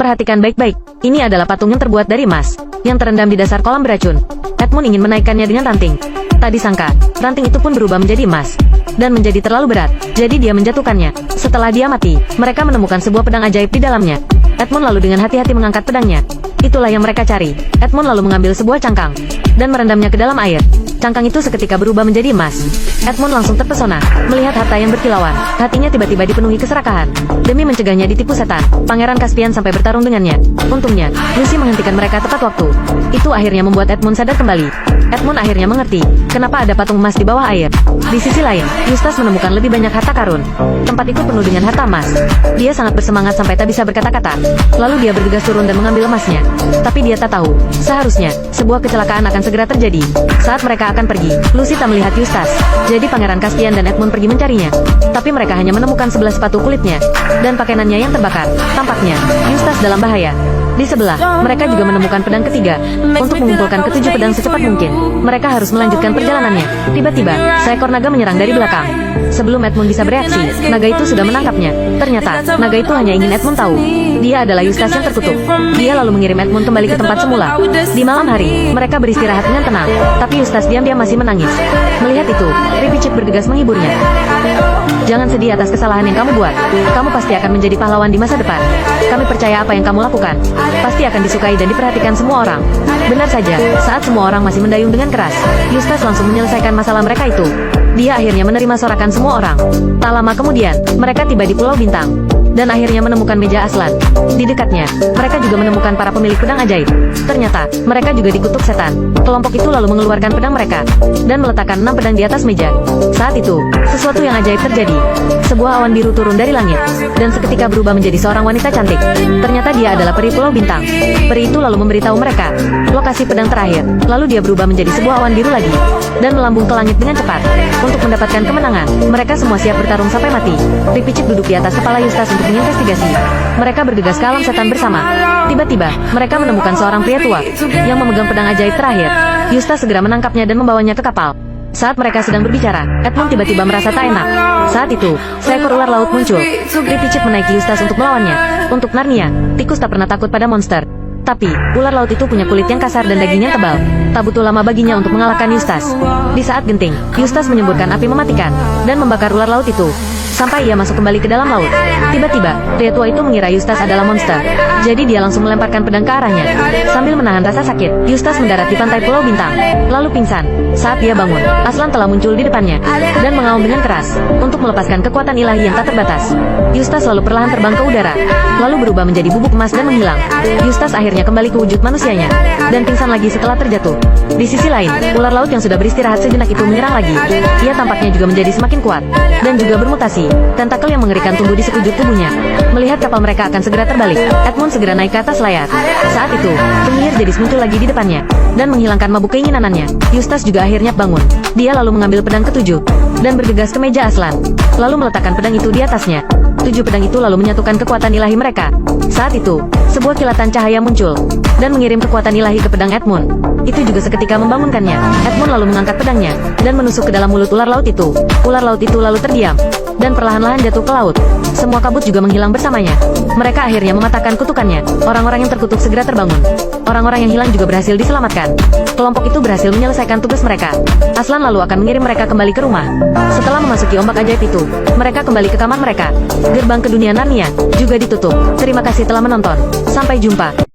Perhatikan baik-baik, ini adalah patung yang terbuat dari emas, yang terendam di dasar kolam beracun. Edmund ingin menaikkannya dengan ranting. Tak disangka, ranting itu pun berubah menjadi emas, dan menjadi terlalu berat, jadi dia menjatuhkannya. Setelah dia mati, mereka menemukan sebuah pedang ajaib di dalamnya. Edmund lalu dengan hati-hati mengangkat pedangnya. Itulah yang mereka cari. Edmund lalu mengambil sebuah cangkang, dan merendamnya ke dalam air. Cangkang itu seketika berubah menjadi emas. Edmund langsung terpesona, melihat harta yang berkilauan. Hatinya tiba-tiba dipenuhi keserakahan. Demi mencegahnya ditipu setan, Pangeran Caspian sampai bertarung dengannya. Untungnya, Lucy menghentikan mereka tepat waktu. Itu akhirnya membuat Edmund sadar kembali. Edmund akhirnya mengerti, kenapa ada patung emas di bawah air. Di sisi lain, Eustace menemukan lebih banyak harta karun. Tempat itu penuh dengan harta emas. Dia sangat bersemangat sampai tak bisa berkata-kata. Lalu dia bergegas turun dan mengambil emasnya. Tapi dia tak tahu, seharusnya, sebuah kecelakaan akan segera terjadi. Saat mereka akan pergi, Lucy tak melihat Eustace. Jadi Pangeran Caspian dan Edmund pergi mencarinya. Tapi mereka hanya menemukan 11 sepatu kulitnya, dan pakaiannya yang terbakar. Tampaknya, Eustace dalam bahaya. Di sebelah, mereka juga menemukan pedang ketiga. Untuk mengumpulkan ketujuh pedang secepat mungkin, mereka harus melanjutkan perjalanannya. Tiba-tiba, seekor naga menyerang dari belakang. Sebelum Edmund bisa bereaksi, naga itu sudah menangkapnya. Ternyata, naga itu hanya ingin Edmund tahu. Dia adalah Eustace yang terkutuk. Dia lalu mengirim Edmund kembali ke tempat semula. Di malam hari, mereka beristirahat dengan tenang. Tapi Eustace diam-diam masih menangis. Melihat itu, Ripicip bergegas menghiburnya. Jangan sedih atas kesalahan yang kamu buat. Kamu pasti akan menjadi pahlawan di masa depan. Kami percaya apa yang kamu lakukan pasti akan disukai dan diperhatikan semua orang. Benar saja, saat semua orang masih mendayung dengan keras, Eustace langsung menyelesaikan masalah mereka itu. Dia akhirnya menerima sorakan semua orang. Tak lama kemudian, mereka tiba di Pulau Bintang, dan akhirnya menemukan meja Aslan. Di dekatnya, mereka juga menemukan para pemilik pedang ajaib. Ternyata, mereka juga dikutuk setan. Kelompok itu lalu mengeluarkan pedang mereka, dan meletakkan 6 pedang di atas meja. Saat itu, sesuatu yang ajaib terjadi. Sebuah awan biru turun dari langit, dan seketika berubah menjadi seorang wanita cantik. Ternyata dia adalah peri Pulau Bintang. Peri itu lalu memberitahu mereka lokasi pedang terakhir. Lalu dia berubah menjadi sebuah awan biru lagi, dan melambung ke langit dengan cepat. Untuk mendapatkan kemenangan, mereka semua siap bertarung sampai mati. Ripicip duduk di atas kepala Eustace untuk menginvestigasi. Mereka bergegas ke alam setan bersama. Tiba-tiba, mereka menemukan seorang pria tua yang memegang pedang ajaib terakhir. Eustace segera menangkapnya dan membawanya ke kapal. Saat mereka sedang berbicara, Edmund tiba-tiba merasa tak enak. Saat itu, seekor ular laut muncul. Ripicip menaiki Eustace untuk melawannya. Untuk Narnia, tikus tak pernah takut pada monster. Tapi, ular laut itu punya kulit yang kasar dan daging yang tebal. Tak butuh lama baginya untuk mengalahkan Eustace. Di saat genting, Eustace menyemburkan api mematikan, dan membakar ular laut itu. Sampai ia masuk kembali ke dalam laut. Tiba-tiba, pria tua itu mengira Eustace adalah monster. Jadi dia langsung melemparkan pedang ke arahnya. Sambil menahan rasa sakit, Eustace mendarat di pantai Pulau Bintang, lalu pingsan. Saat dia bangun, Aslan telah muncul di depannya, dan mengaum dengan keras, untuk melepaskan kekuatan ilahi yang tak terbatas. Eustace lalu perlahan terbang ke udara, lalu berubah menjadi bubuk emas dan menghilang. Eustace akhirnya kembali ke wujud manusianya, dan pingsan lagi setelah terjatuh. Di sisi lain, ular laut yang sudah beristirahat sejenak itu menyerang lagi. Ia tampaknya juga menjadi semakin kuat, dan juga bermutasi. Tentakel yang mengerikan tumbuh di sekujur tubuhnya. Melihat kapal mereka akan segera terbalik, Edmund segera naik ke atas layar. Saat itu, penyihir Jadis muncul lagi di depannya, dan menghilangkan mabuk keinginanannya. Eustace juga akhirnya bangun. Dia lalu mengambil pedang ketujuh, dan bergegas ke meja Aslan, lalu meletakkan pedang itu di atasnya. 7 pedang itu lalu menyatukan kekuatan ilahi mereka. Saat itu, sebuah kilatan cahaya muncul, dan mengirim kekuatan ilahi ke pedang Edmund. Itu juga seketika membangunkannya. Edmund lalu mengangkat pedangnya, dan menusuk ke dalam mulut ular laut itu. Ular laut itu lalu terdiam, dan perlahan-lahan jatuh ke laut. Semua kabut juga menghilang bersamanya. Mereka akhirnya mematahkan kutukannya. Orang-orang yang terkutuk segera terbangun. Orang-orang yang hilang juga berhasil diselamatkan. Kelompok itu berhasil menyelesaikan tugas mereka. Aslan lalu akan mengirim mereka kembali ke rumah. Setelah memasuki ombak ajaib itu, mereka kembali ke kamar mereka. Gerbang ke dunia Narnia juga ditutup. Terima kasih telah menonton. Sampai jumpa.